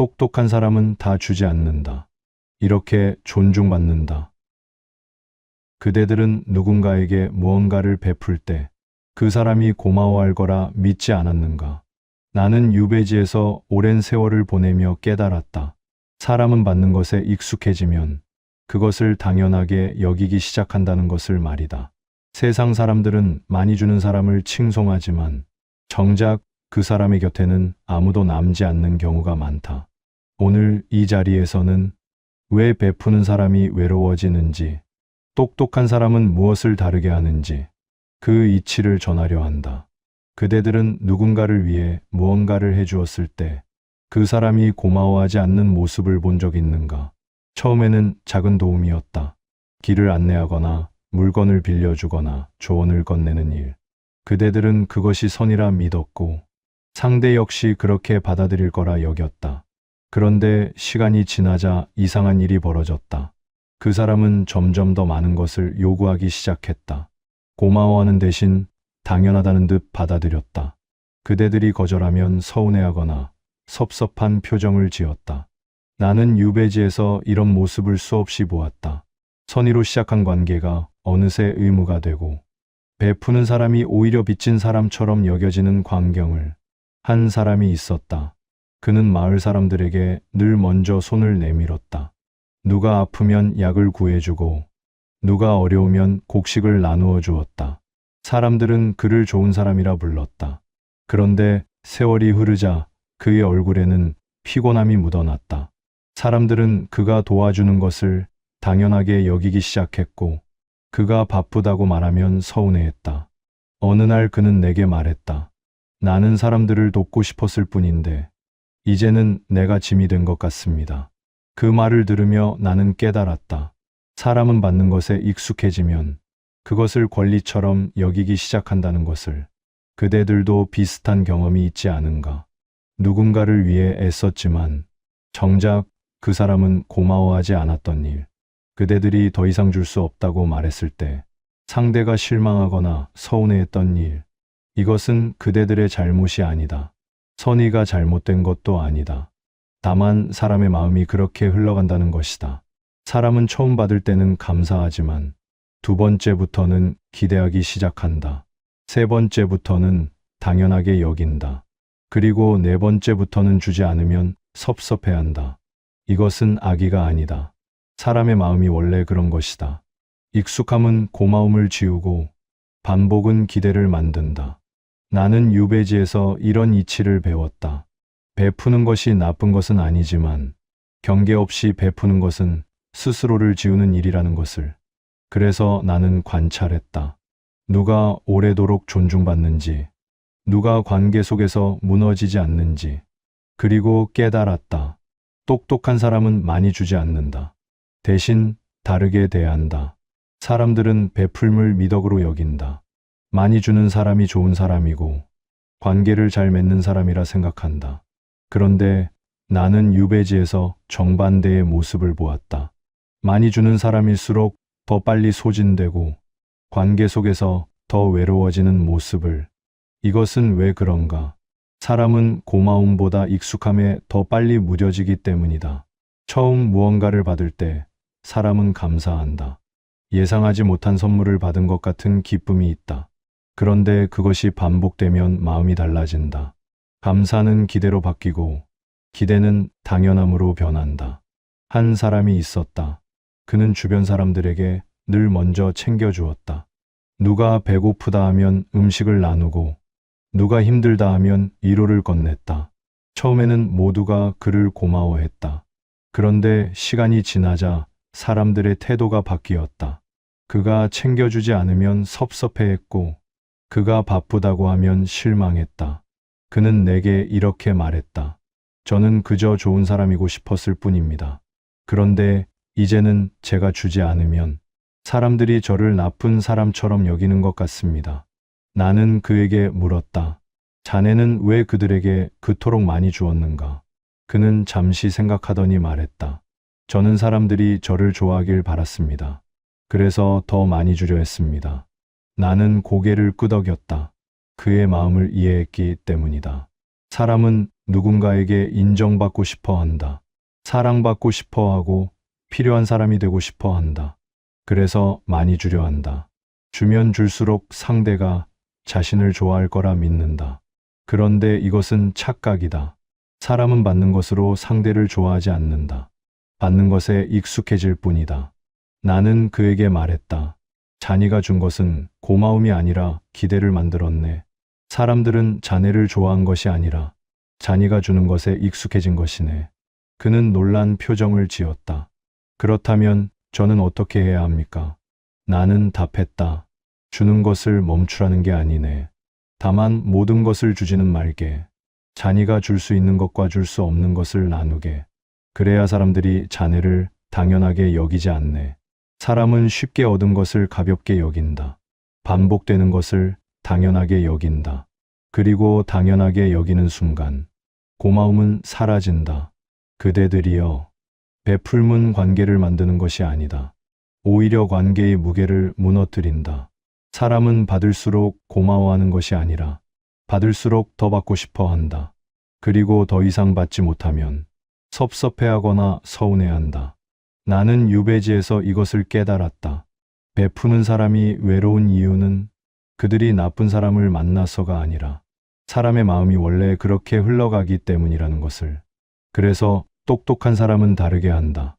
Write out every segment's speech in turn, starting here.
똑똑한 사람은 다 주지 않는다. 이렇게 존중받는다. 그대들은 누군가에게 무언가를 베풀 때 그 사람이 고마워할 거라 믿지 않았는가? 나는 유배지에서 오랜 세월을 보내며 깨달았다. 사람은 받는 것에 익숙해지면 그것을 당연하게 여기기 시작한다는 것을 말이다. 세상 사람들은 많이 주는 사람을 칭송하지만 정작 그 사람의 곁에는 아무도 남지 않는 경우가 많다. 오늘 이 자리에서는 왜 베푸는 사람이 외로워지는지, 똑똑한 사람은 무엇을 다르게 하는지 그 이치를 전하려 한다. 그대들은 누군가를 위해 무언가를 해주었을 때 그 사람이 고마워하지 않는 모습을 본 적 있는가? 처음에는 작은 도움이었다. 길을 안내하거나 물건을 빌려주거나 조언을 건네는 일. 그대들은 그것이 선이라 믿었고 상대 역시 그렇게 받아들일 거라 여겼다. 그런데 시간이 지나자 이상한 일이 벌어졌다. 그 사람은 점점 더 많은 것을 요구하기 시작했다. 고마워하는 대신 당연하다는 듯 받아들였다. 그대들이 거절하면 서운해하거나 섭섭한 표정을 지었다. 나는 유배지에서 이런 모습을 수없이 보았다. 선의로 시작한 관계가 어느새 의무가 되고 베푸는 사람이 오히려 빚진 사람처럼 여겨지는 광경을 한 사람이 있었다. 그는 마을 사람들에게 늘 먼저 손을 내밀었다. 누가 아프면 약을 구해주고 누가 어려우면 곡식을 나누어 주었다. 사람들은 그를 좋은 사람이라 불렀다. 그런데 세월이 흐르자 그의 얼굴에는 피곤함이 묻어났다. 사람들은 그가 도와주는 것을 당연하게 여기기 시작했고 그가 바쁘다고 말하면 서운해했다. 어느 날 그는 내게 말했다. 나는 사람들을 돕고 싶었을 뿐인데 이제는 내가 짐이 된 것 같습니다. 그 말을 들으며 나는 깨달았다. 사람은 받는 것에 익숙해지면 그것을 권리처럼 여기기 시작한다는 것을. 그대들도 비슷한 경험이 있지 않은가? 누군가를 위해 애썼지만 정작 그 사람은 고마워하지 않았던 일. 그대들이 더 이상 줄 수 없다고 말했을 때 상대가 실망하거나 서운해했던 일. 이것은 그대들의 잘못이 아니다. 선의가 잘못된 것도 아니다. 다만 사람의 마음이 그렇게 흘러간다는 것이다. 사람은 처음 받을 때는 감사하지만 두 번째부터는 기대하기 시작한다. 세 번째부터는 당연하게 여긴다. 그리고 네 번째부터는 주지 않으면 섭섭해한다. 이것은 악의가 아니다. 사람의 마음이 원래 그런 것이다. 익숙함은 고마움을 지우고 반복은 기대를 만든다. 나는 유배지에서 이런 이치를 배웠다. 베푸는 것이 나쁜 것은 아니지만 경계 없이 베푸는 것은 스스로를 지우는 일이라는 것을. 그래서 나는 관찰했다. 누가 오래도록 존중받는지, 누가 관계 속에서 무너지지 않는지. 그리고 깨달았다. 똑똑한 사람은 많이 주지 않는다. 대신 다르게 대한다. 사람들은 베풀물 미덕으로 여긴다. 많이 주는 사람이 좋은 사람이고 관계를 잘 맺는 사람이라 생각한다. 그런데 나는 유배지에서 정반대의 모습을 보았다. 많이 주는 사람일수록 더 빨리 소진되고 관계 속에서 더 외로워지는 모습을. 이것은 왜 그런가? 사람은 고마움보다 익숙함에 더 빨리 무뎌지기 때문이다. 처음 무언가를 받을 때 사람은 감사한다. 예상하지 못한 선물을 받은 것 같은 기쁨이 있다. 그런데 그것이 반복되면 마음이 달라진다. 감사는 기대로 바뀌고 기대는 당연함으로 변한다. 한 사람이 있었다. 그는 주변 사람들에게 늘 먼저 챙겨주었다. 누가 배고프다 하면 음식을 나누고 누가 힘들다 하면 위로를 건넸다. 처음에는 모두가 그를 고마워했다. 그런데 시간이 지나자 사람들의 태도가 바뀌었다. 그가 챙겨주지 않으면 섭섭해했고 그가 바쁘다고 하면 실망했다. 그는 내게 이렇게 말했다. 저는 그저 좋은 사람이고 싶었을 뿐입니다. 그런데 이제는 제가 주지 않으면 사람들이 저를 나쁜 사람처럼 여기는 것 같습니다. 나는 그에게 물었다. 자네는 왜 그들에게 그토록 많이 주었는가? 그는 잠시 생각하더니 말했다. 저는 사람들이 저를 좋아하길 바랐습니다. 그래서 더 많이 주려 했습니다. 나는 고개를 끄덕였다. 그의 마음을 이해했기 때문이다. 사람은 누군가에게 인정받고 싶어 한다. 사랑받고 싶어 하고 필요한 사람이 되고 싶어 한다. 그래서 많이 주려 한다. 주면 줄수록 상대가 자신을 좋아할 거라 믿는다. 그런데 이것은 착각이다. 사람은 받는 것으로 상대를 좋아하지 않는다. 받는 것에 익숙해질 뿐이다. 나는 그에게 말했다. 자네가 준 것은 고마움이 아니라 기대를 만들었네. 사람들은 자네를 좋아한 것이 아니라 자네가 주는 것에 익숙해진 것이네. 그는 놀란 표정을 지었다. 그렇다면 저는 어떻게 해야 합니까? 나는 답했다. 주는 것을 멈추라는 게 아니네. 다만 모든 것을 주지는 말게. 자네가 줄 수 있는 것과 줄 수 없는 것을 나누게. 그래야 사람들이 자네를 당연하게 여기지 않네. 사람은 쉽게 얻은 것을 가볍게 여긴다. 반복되는 것을 당연하게 여긴다. 그리고 당연하게 여기는 순간 고마움은 사라진다. 그대들이여, 베풀문 관계를 만드는 것이 아니다. 오히려 관계의 무게를 무너뜨린다. 사람은 받을수록 고마워하는 것이 아니라 받을수록 더 받고 싶어 한다. 그리고 더 이상 받지 못하면 섭섭해하거나 서운해한다. 나는 유배지에서 이것을 깨달았다. 베푸는 사람이 외로운 이유는 그들이 나쁜 사람을 만나서가 아니라 사람의 마음이 원래 그렇게 흘러가기 때문이라는 것을. 그래서 똑똑한 사람은 다르게 한다.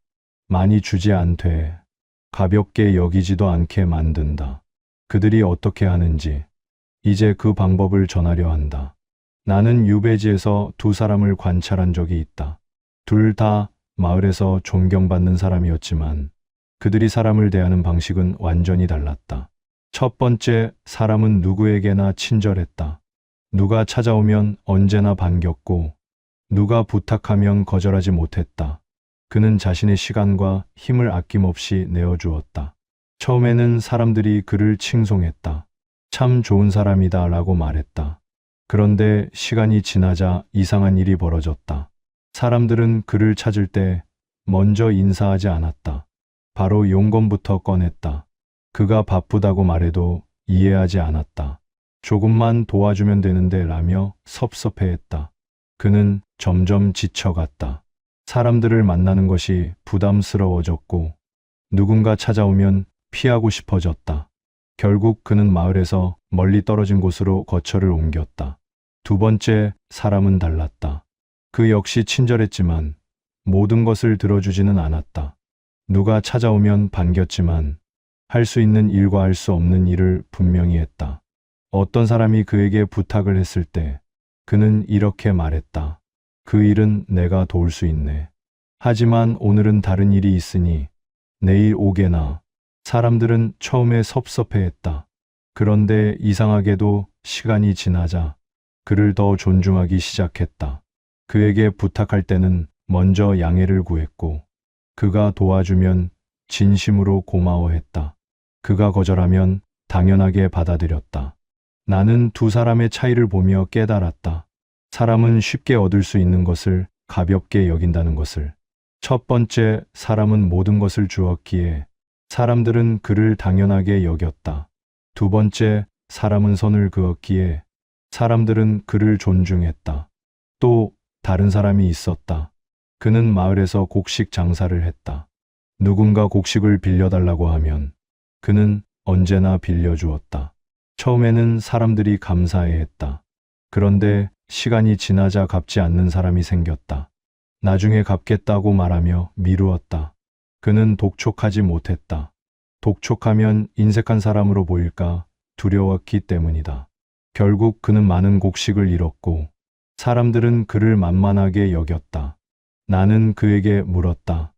많이 주지 않되 가볍게 여기지도 않게 만든다. 그들이 어떻게 하는지 이제 그 방법을 전하려 한다. 나는 유배지에서 두 사람을 관찰한 적이 있다. 둘 다 마을에서 존경받는 사람이었지만 그들이 사람을 대하는 방식은 완전히 달랐다. 첫 번째 사람은 누구에게나 친절했다. 누가 찾아오면 언제나 반겼고 누가 부탁하면 거절하지 못했다. 그는 자신의 시간과 힘을 아낌없이 내어주었다. 처음에는 사람들이 그를 칭송했다. 참 좋은 사람이다 라고 말했다. 그런데 시간이 지나자 이상한 일이 벌어졌다. 사람들은 그를 찾을 때 먼저 인사하지 않았다. 바로 용건부터 꺼냈다. 그가 바쁘다고 말해도 이해하지 않았다. 조금만 도와주면 되는데 라며 섭섭해했다. 그는 점점 지쳐갔다. 사람들을 만나는 것이 부담스러워졌고 누군가 찾아오면 피하고 싶어졌다. 결국 그는 마을에서 멀리 떨어진 곳으로 거처를 옮겼다. 두 번째 사람은 달랐다. 그 역시 친절했지만 모든 것을 들어주지는 않았다. 누가 찾아오면 반겼지만 할 수 있는 일과 할 수 없는 일을 분명히 했다. 어떤 사람이 그에게 부탁을 했을 때 그는 이렇게 말했다. 그 일은 내가 도울 수 있네. 하지만 오늘은 다른 일이 있으니 내일 오게나. 사람들은 처음에 섭섭해했다. 그런데 이상하게도 시간이 지나자 그를 더 존중하기 시작했다. 그에게 부탁할 때는 먼저 양해를 구했고 그가 도와주면 진심으로 고마워했다. 그가 거절하면 당연하게 받아들였다. 나는 두 사람의 차이를 보며 깨달았다. 사람은 쉽게 얻을 수 있는 것을 가볍게 여긴다는 것을. 첫 번째, 사람은 모든 것을 주었기에 사람들은 그를 당연하게 여겼다. 두 번째, 사람은 선을 그었기에 사람들은 그를 존중했다. 또 다른 사람이 있었다. 그는 마을에서 곡식 장사를 했다. 누군가 곡식을 빌려달라고 하면 그는 언제나 빌려주었다. 처음에는 사람들이 감사해했다. 그런데 시간이 지나자 갚지 않는 사람이 생겼다. 나중에 갚겠다고 말하며 미루었다. 그는 독촉하지 못했다. 독촉하면 인색한 사람으로 보일까 두려웠기 때문이다. 결국 그는 많은 곡식을 잃었고 사람들은 그를 만만하게 여겼다. 나는 그에게 물었다.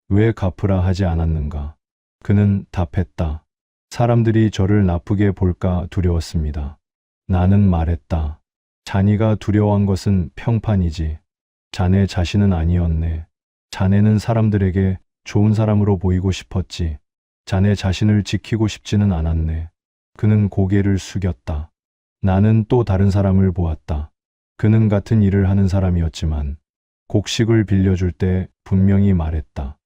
왜 갚으라 하지 않았는가? 그는 답했다. 사람들이 저를 나쁘게 볼까 두려웠습니다. 나는 말했다. 자네가 두려워한 것은 평판이지. 자네 자신은 아니었네. 자네는 사람들에게 좋은 사람으로 보이고 싶었지. 자네 자신을 지키고 싶지는 않았네. 그는 고개를 숙였다. 나는 또 다른 사람을 보았다. 그는 같은 일을 하는 사람이었지만 곡식을 빌려줄 때 분명히 말했다.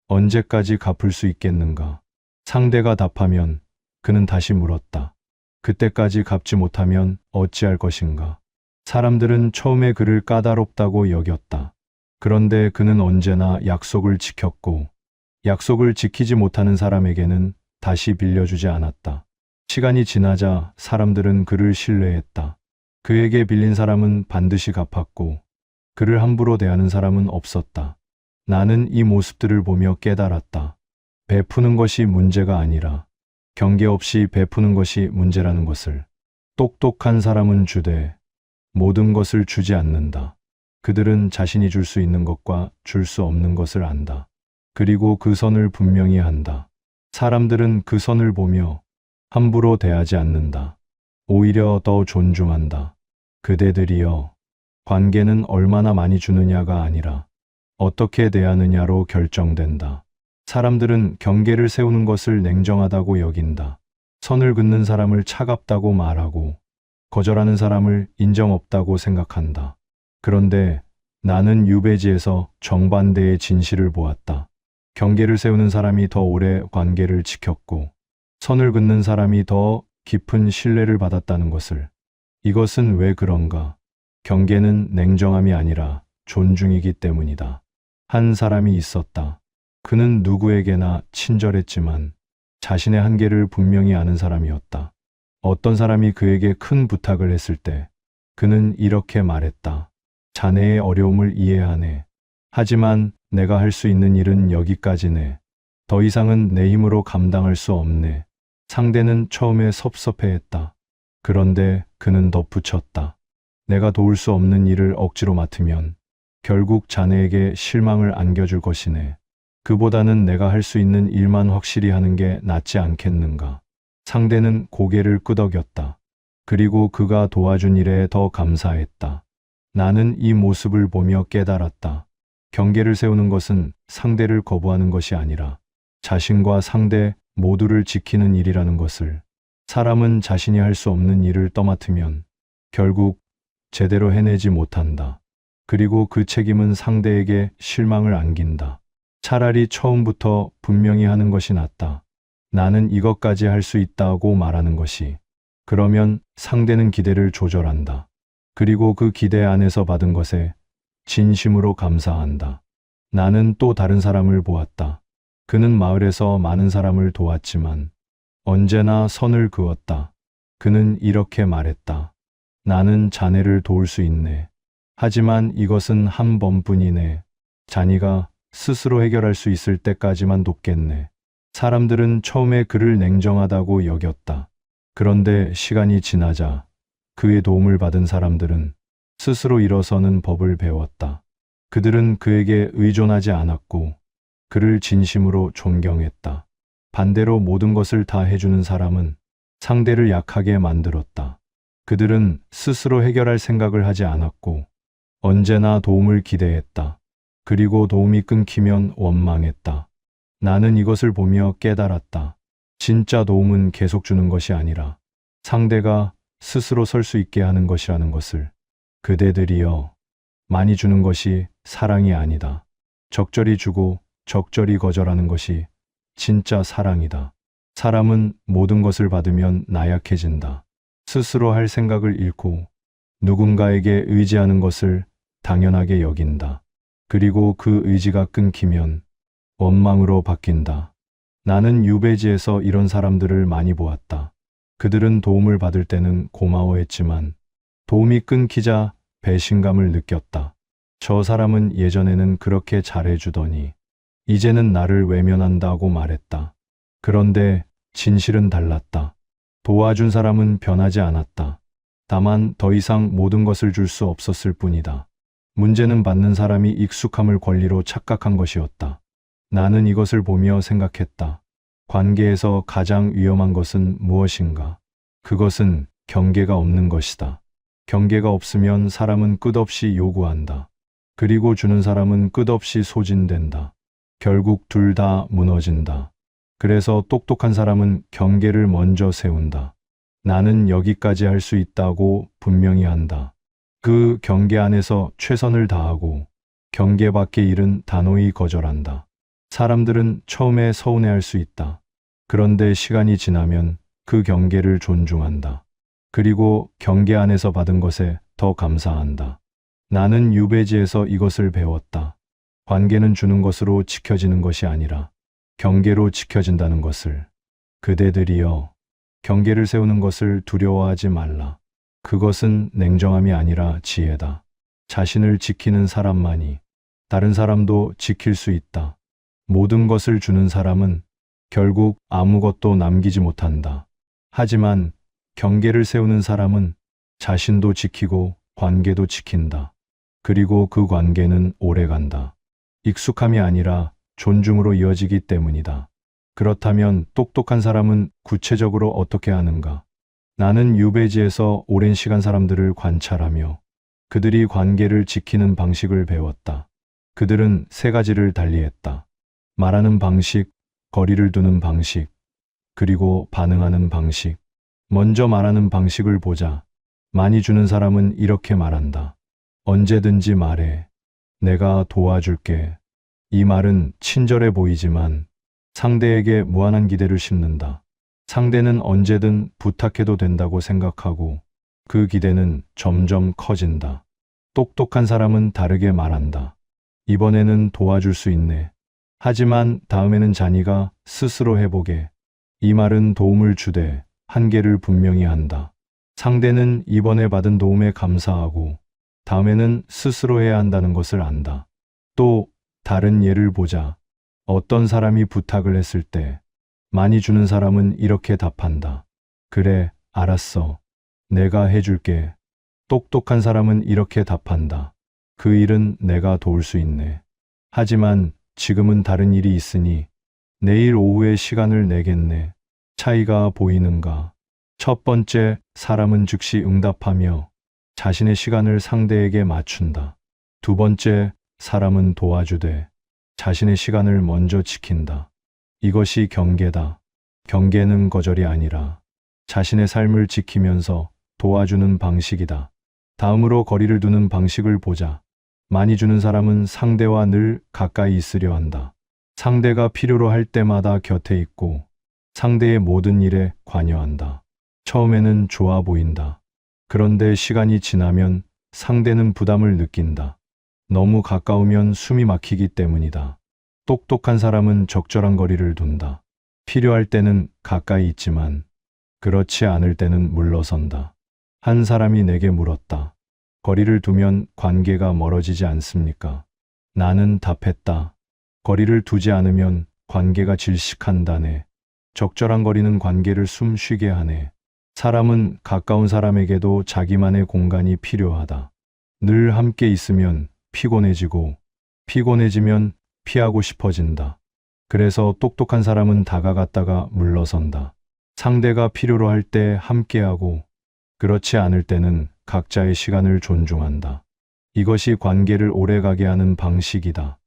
언제까지 갚을 수 있겠는가? 상대가 답하면 그는 다시 물었다. 그때까지 갚지 못하면 어찌할 것인가? 사람들은 처음에 그를 까다롭다고 여겼다. 그런데 그는 언제나 약속을 지켰고, 약속을 지키지 못하는 사람에게는 다시 빌려주지 않았다. 시간이 지나자 사람들은 그를 신뢰했다. 그에게 빌린 사람은 반드시 갚았고, 그를 함부로 대하는 사람은 없었다. 나는 이 모습들을 보며 깨달았다. 베푸는 것이 문제가 아니라 경계 없이 베푸는 것이 문제라는 것을. 똑똑한 사람은 주되 모든 것을 주지 않는다. 그들은 자신이 줄 수 있는 것과 줄 수 없는 것을 안다. 그리고 그 선을 분명히 한다. 사람들은 그 선을 보며 함부로 대하지 않는다. 오히려 더 존중한다. 그대들이여, 관계는 얼마나 많이 주느냐가 아니라 어떻게 대하느냐로 결정된다. 사람들은 경계를 세우는 것을 냉정하다고 여긴다. 선을 긋는 사람을 차갑다고 말하고 거절하는 사람을 인정 없다고 생각한다. 그런데 나는 유배지에서 정반대의 진실을 보았다. 경계를 세우는 사람이 더 오래 관계를 지켰고 선을 긋는 사람이 더 깊은 신뢰를 받았다는 것을. 이것은 왜 그런가? 경계는 냉정함이 아니라 존중이기 때문이다. 한 사람이 있었다. 그는 누구에게나 친절했지만 자신의 한계를 분명히 아는 사람이었다. 어떤 사람이 그에게 큰 부탁을 했을 때 그는 이렇게 말했다. 자네의 어려움을 이해하네. 하지만 내가 할 수 있는 일은 여기까지네. 더 이상은 내 힘으로 감당할 수 없네. 상대는 처음에 섭섭해했다. 그런데 그는 덧붙였다. 내가 도울 수 없는 일을 억지로 맡으면 결국 자네에게 실망을 안겨줄 것이네. 그보다는 내가 할 수 있는 일만 확실히 하는 게 낫지 않겠는가. 상대는 고개를 끄덕였다. 그리고 그가 도와준 일에 더 감사했다. 나는 이 모습을 보며 깨달았다. 경계를 세우는 것은 상대를 거부하는 것이 아니라 자신과 상대 모두를 지키는 일이라는 것을. 사람은 자신이 할 수 없는 일을 떠맡으면 결국 제대로 해내지 못한다. 그리고 그 책임은 상대에게 실망을 안긴다. 차라리 처음부터 분명히 하는 것이 낫다. 나는 이것까지 할 수 있다고 말하는 것이. 그러면 상대는 기대를 조절한다. 그리고 그 기대 안에서 받은 것에 진심으로 감사한다. 나는 또 다른 사람을 보았다. 그는 마을에서 많은 사람을 도왔지만 언제나 선을 그었다. 그는 이렇게 말했다. 나는 자네를 도울 수 있네. 하지만 이것은 한 번뿐이네. 자네가 스스로 해결할 수 있을 때까지만 돕겠네. 사람들은 처음에 그를 냉정하다고 여겼다. 그런데 시간이 지나자 그의 도움을 받은 사람들은 스스로 일어서는 법을 배웠다. 그들은 그에게 의존하지 않았고 그를 진심으로 존경했다. 반대로 모든 것을 다 해주는 사람은 상대를 약하게 만들었다. 그들은 스스로 해결할 생각을 하지 않았고 언제나 도움을 기대했다. 그리고 도움이 끊기면 원망했다. 나는 이것을 보며 깨달았다. 진짜 도움은 계속 주는 것이 아니라 상대가 스스로 설 수 있게 하는 것이라는 것을. 그대들이여, 많이 주는 것이 사랑이 아니다. 적절히 주고 적절히 거절하는 것이 진짜 사랑이다. 사람은 모든 것을 받으면 나약해진다. 스스로 할 생각을 잃고 누군가에게 의지하는 것을 당연하게 여긴다. 그리고 그 의지가 끊기면 원망으로 바뀐다. 나는 유배지에서 이런 사람들을 많이 보았다. 그들은 도움을 받을 때는 고마워했지만 도움이 끊기자 배신감을 느꼈다. 저 사람은 예전에는 그렇게 잘해주더니 이제는 나를 외면한다고 말했다. 그런데 진실은 달랐다. 도와준 사람은 변하지 않았다. 다만 더 이상 모든 것을 줄 수 없었을 뿐이다. 문제는 받는 사람이 익숙함을 권리로 착각한 것이었다. 나는 이것을 보며 생각했다. 관계에서 가장 위험한 것은 무엇인가? 그것은 경계가 없는 것이다. 경계가 없으면 사람은 끝없이 요구한다. 그리고 주는 사람은 끝없이 소진된다. 결국 둘 다 무너진다. 그래서 똑똑한 사람은 경계를 먼저 세운다. 나는 여기까지 할 수 있다고 분명히 한다. 그 경계 안에서 최선을 다하고 경계 밖의 일은 단호히 거절한다. 사람들은 처음에 서운해할 수 있다. 그런데 시간이 지나면 그 경계를 존중한다. 그리고 경계 안에서 받은 것에 더 더 감사한다. 나는 유배지에서 이것을 배웠다. 관계는 주는 것으로 지켜지는 것이 아니라 경계로 지켜진다는 것을. 그대들이여, 경계를 세우는 것을 두려워하지 말라. 그것은 냉정함이 아니라 지혜다. 자신을 지키는 사람만이 다른 사람도 지킬 수 있다. 모든 것을 주는 사람은 결국 아무것도 남기지 못한다. 하지만 경계를 세우는 사람은 자신도 지키고 관계도 지킨다. 그리고 그 관계는 오래간다. 익숙함이 아니라 존중으로 이어지기 때문이다. 그렇다면 똑똑한 사람은 구체적으로 어떻게 하는가? 나는 유배지에서 오랜 시간 사람들을 관찰하며 그들이 관계를 지키는 방식을 배웠다. 그들은 세 가지를 달리했다. 말하는 방식, 거리를 두는 방식, 그리고 반응하는 방식. 먼저 말하는 방식을 보자. 많이 주는 사람은 이렇게 말한다. 언제든지 말해. 내가 도와줄게. 이 말은 친절해 보이지만 상대에게 무한한 기대를 심는다. 상대는 언제든 부탁해도 된다고 생각하고 그 기대는 점점 커진다. 똑똑한 사람은 다르게 말한다. 이번에는 도와줄 수 있네. 하지만 다음에는 자네가 스스로 해보게. 이 말은 도움을 주되 한계를 분명히 한다. 상대는 이번에 받은 도움에 감사하고 다음에는 스스로 해야 한다는 것을 안다. 또 다른 예를 보자. 어떤 사람이 부탁을 했을 때 많이 주는 사람은 이렇게 답한다. 그래, 알았어. 내가 해줄게. 똑똑한 사람은 이렇게 답한다. 그 일은 내가 도울 수 있네. 하지만 지금은 다른 일이 있으니 내일 오후에 시간을 내겠네. 차이가 보이는가? 첫 번째, 사람은 즉시 응답하며 자신의 시간을 상대에게 맞춘다. 두 번째, 사람은 도와주되 자신의 시간을 먼저 지킨다. 이것이 경계다. 경계는 거절이 아니라 자신의 삶을 지키면서 도와주는 방식이다. 다음으로 거리를 두는 방식을 보자. 많이 주는 사람은 상대와 늘 가까이 있으려 한다. 상대가 필요로 할 때마다 곁에 있고 상대의 모든 일에 관여한다. 처음에는 좋아 보인다. 그런데 시간이 지나면 상대는 부담을 느낀다. 너무 가까우면 숨이 막히기 때문이다. 똑똑한 사람은 적절한 거리를 둔다. 필요할 때는 가까이 있지만 그렇지 않을 때는 물러선다. 한 사람이 내게 물었다. 거리를 두면 관계가 멀어지지 않습니까? 나는 답했다. 거리를 두지 않으면 관계가 질식한다네. 적절한 거리는 관계를 숨 쉬게 하네. 사람은 가까운 사람에게도 자기만의 공간이 필요하다. 늘 함께 있으면 피곤해지고 피곤해지면 피하고 싶어진다. 그래서 똑똑한 사람은 다가갔다가 물러선다. 상대가 필요로 할 때 함께하고 그렇지 않을 때는 각자의 시간을 존중한다. 이것이 관계를 오래가게 하는 방식이다.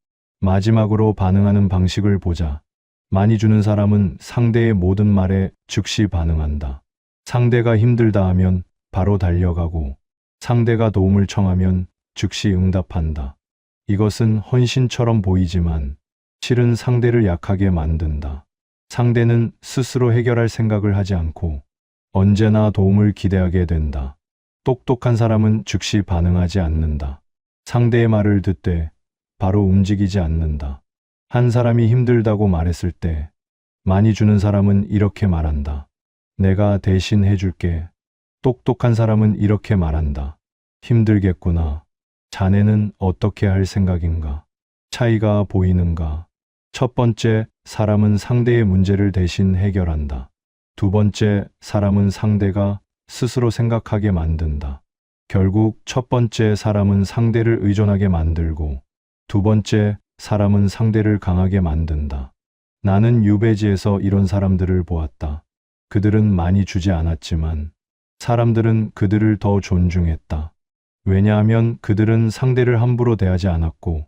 마지막으로 반응하는 방식을 보자. 많이 주는 사람은 상대의 모든 말에 즉시 반응한다. 상대가 힘들다 하면 바로 달려가고 상대가 도움을 청하면 즉시 응답한다. 이것은 헌신처럼 보이지만 실은 상대를 약하게 만든다. 상대는 스스로 해결할 생각을 하지 않고 언제나 도움을 기대하게 된다. 똑똑한 사람은 즉시 반응하지 않는다. 상대의 말을 듣되 바로 움직이지 않는다. 한 사람이 힘들다고 말했을 때 많이 주는 사람은 이렇게 말한다. 내가 대신 해줄게. 똑똑한 사람은 이렇게 말한다. 힘들겠구나. 자네는 어떻게 할 생각인가? 차이가 보이는가? 첫 번째, 사람은 상대의 문제를 대신 해결한다. 두 번째, 사람은 상대가 스스로 생각하게 만든다. 결국 첫 번째, 사람은 상대를 의존하게 만들고 두 번째, 사람은 상대를 강하게 만든다. 나는 유배지에서 이런 사람들을 보았다. 그들은 많이 주지 않았지만 사람들은 그들을 더 존중했다. 왜냐하면 그들은 상대를 함부로 대하지 않았고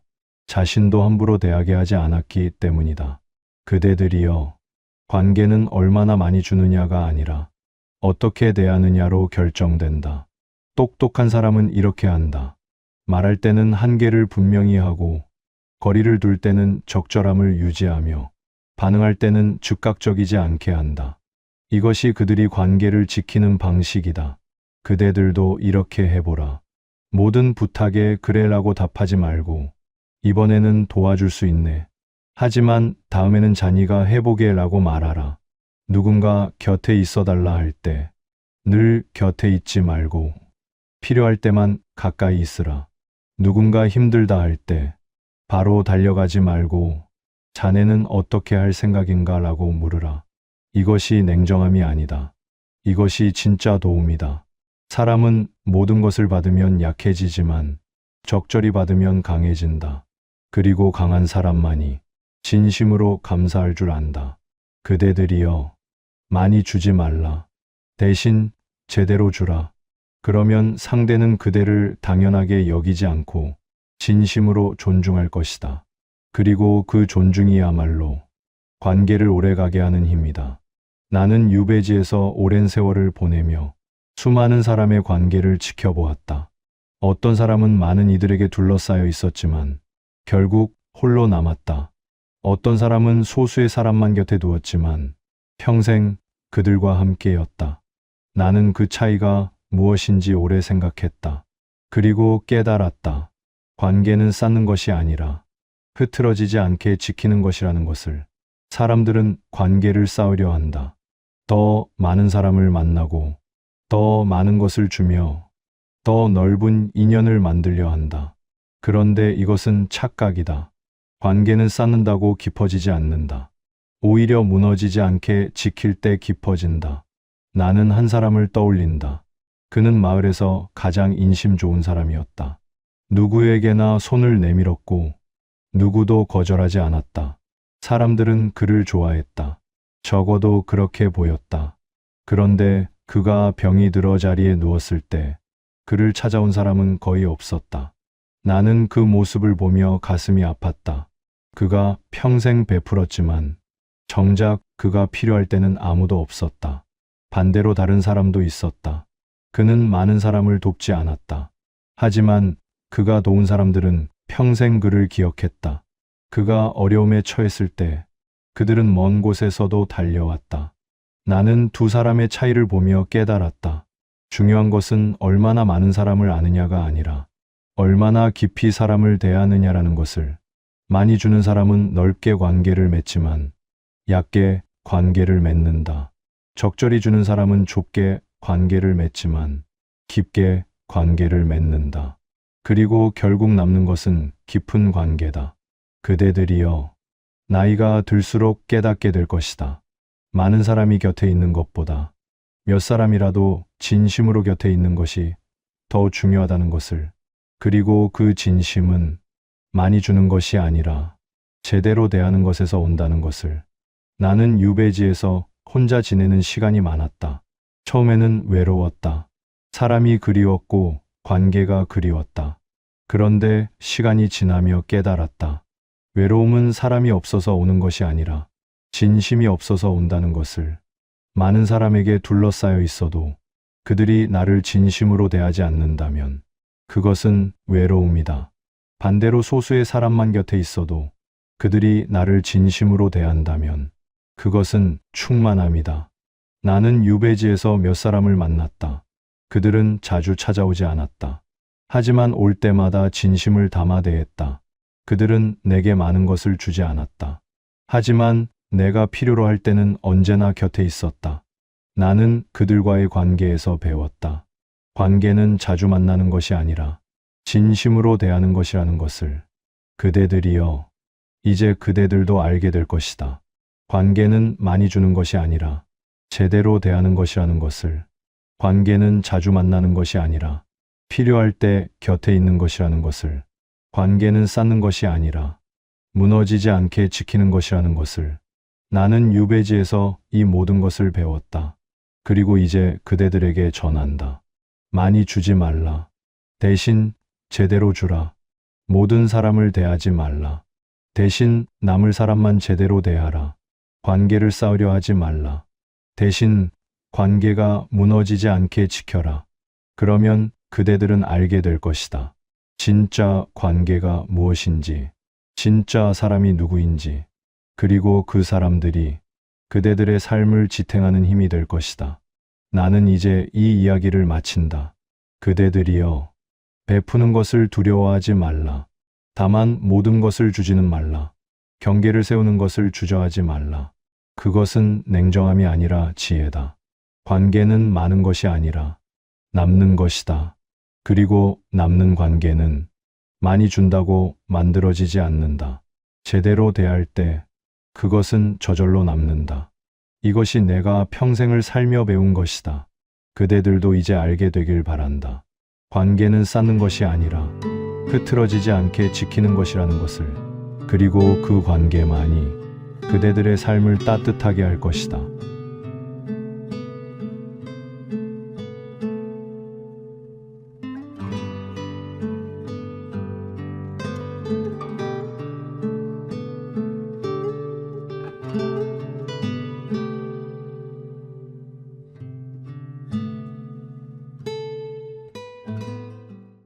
자신도 함부로 대하게 하지 않았기 때문이다. 그대들이여, 관계는 얼마나 많이 주느냐가 아니라 어떻게 대하느냐로 결정된다. 똑똑한 사람은 이렇게 한다. 말할 때는 한계를 분명히 하고 거리를 둘 때는 적절함을 유지하며 반응할 때는 즉각적이지 않게 한다. 이것이 그들이 관계를 지키는 방식이다. 그대들도 이렇게 해보라. 모든 부탁에 그래라고 답하지 말고 이번에는 도와줄 수 있네. 하지만 다음에는 자니가 해보게라고 말하라. 누군가 곁에 있어달라 할 때 늘 곁에 있지 말고 필요할 때만 가까이 있으라. 누군가 힘들다 할 때 바로 달려가지 말고 자네는 어떻게 할 생각인가 라고 물으라. 이것이 냉정함이 아니다. 이것이 진짜 도움이다. 사람은 모든 것을 받으면 약해지지만 적절히 받으면 강해진다. 그리고 강한 사람만이 진심으로 감사할 줄 안다. 그대들이여, 많이 주지 말라. 대신 제대로 주라. 그러면 상대는 그대를 당연하게 여기지 않고 진심으로 존중할 것이다. 그리고 그 존중이야말로 관계를 오래가게 하는 힘이다. 나는 유배지에서 오랜 세월을 보내며 수많은 사람의 관계를 지켜보았다. 어떤 사람은 많은 이들에게 둘러싸여 있었지만 결국 홀로 남았다. 어떤 사람은 소수의 사람만 곁에 두었지만 평생 그들과 함께였다. 나는 그 차이가 무엇인지 오래 생각했다. 그리고 깨달았다. 관계는 쌓는 것이 아니라 흐트러지지 않게 지키는 것이라는 것을. 사람들은 관계를 쌓으려 한다. 더 많은 사람을 만나고 더 많은 것을 주며 더 넓은 인연을 만들려 한다. 그런데 이것은 착각이다. 관계는 쌓는다고 깊어지지 않는다. 오히려 무너지지 않게 지킬 때 깊어진다. 나는 한 사람을 떠올린다. 그는 마을에서 가장 인심 좋은 사람이었다. 누구에게나 손을 내밀었고 누구도 거절하지 않았다. 사람들은 그를 좋아했다. 적어도 그렇게 보였다. 그런데 그가 병이 들어 자리에 누웠을 때 그를 찾아온 사람은 거의 없었다. 나는 그 모습을 보며 가슴이 아팠다. 그가 평생 베풀었지만 정작 그가 필요할 때는 아무도 없었다. 반대로 다른 사람도 있었다. 그는 많은 사람을 돕지 않았다. 하지만 그가 도운 사람들은 평생 그를 기억했다. 그가 어려움에 처했을 때 그들은 먼 곳에서도 달려왔다. 나는 두 사람의 차이를 보며 깨달았다. 중요한 것은 얼마나 많은 사람을 아느냐가 아니라 얼마나 깊이 사람을 대하느냐라는 것을. 많이 주는 사람은 넓게 관계를 맺지만 얕게 관계를 맺는다. 적절히 주는 사람은 좁게 관계를 맺지만 깊게 관계를 맺는다. 그리고 결국 남는 것은 깊은 관계다. 그대들이여, 나이가 들수록 깨닫게 될 것이다. 많은 사람이 곁에 있는 것보다 몇 사람이라도 진심으로 곁에 있는 것이 더 중요하다는 것을. 그리고 그 진심은 많이 주는 것이 아니라 제대로 대하는 것에서 온다는 것을. 나는 유배지에서 혼자 지내는 시간이 많았다. 처음에는 외로웠다. 사람이 그리웠고 관계가 그리웠다. 그런데 시간이 지나며 깨달았다. 외로움은 사람이 없어서 오는 것이 아니라 진심이 없어서 온다는 것을. 많은 사람에게 둘러싸여 있어도 그들이 나를 진심으로 대하지 않는다면 그것은 외로움이다. 반대로 소수의 사람만 곁에 있어도 그들이 나를 진심으로 대한다면 그것은 충만함이다. 나는 유배지에서 몇 사람을 만났다. 그들은 자주 찾아오지 않았다. 하지만 올 때마다 진심을 담아 대했다. 그들은 내게 많은 것을 주지 않았다. 하지만 내가 필요로 할 때는 언제나 곁에 있었다. 나는 그들과의 관계에서 배웠다. 관계는 자주 만나는 것이 아니라 진심으로 대하는 것이라는 것을. 그대들이여, 이제 그대들도 알게 될 것이다. 관계는 많이 주는 것이 아니라 제대로 대하는 것이라는 것을. 관계는 자주 만나는 것이 아니라 필요할 때 곁에 있는 것이라는 것을. 관계는 쌓는 것이 아니라 무너지지 않게 지키는 것이라는 것을. 나는 유배지에서 이 모든 것을 배웠다. 그리고 이제 그대들에게 전한다. 많이 주지 말라. 대신 제대로 주라. 모든 사람을 대하지 말라. 대신 남을 사람만 제대로 대하라. 관계를 쌓으려 하지 말라. 대신 관계가 무너지지 않게 지켜라. 그러면 그대들은 알게 될 것이다. 진짜 관계가 무엇인지, 진짜 사람이 누구인지, 그리고 그 사람들이 그대들의 삶을 지탱하는 힘이 될 것이다. 나는 이제 이 이야기를 마친다. 그대들이여, 베푸는 것을 두려워하지 말라. 다만 모든 것을 주지는 말라. 경계를 세우는 것을 주저하지 말라. 그것은 냉정함이 아니라 지혜다. 관계는 많은 것이 아니라 남는 것이다. 그리고 남는 관계는 많이 준다고 만들어지지 않는다. 제대로 대할 때 그것은 저절로 남는다. 이것이 내가 평생을 살며 배운 것이다. 그대들도 이제 알게 되길 바란다. 관계는 쌓는 것이 아니라 흐트러지지 않게 지키는 것이라는 것을. 그리고 그 관계만이 그대들의 삶을 따뜻하게 할 것이다.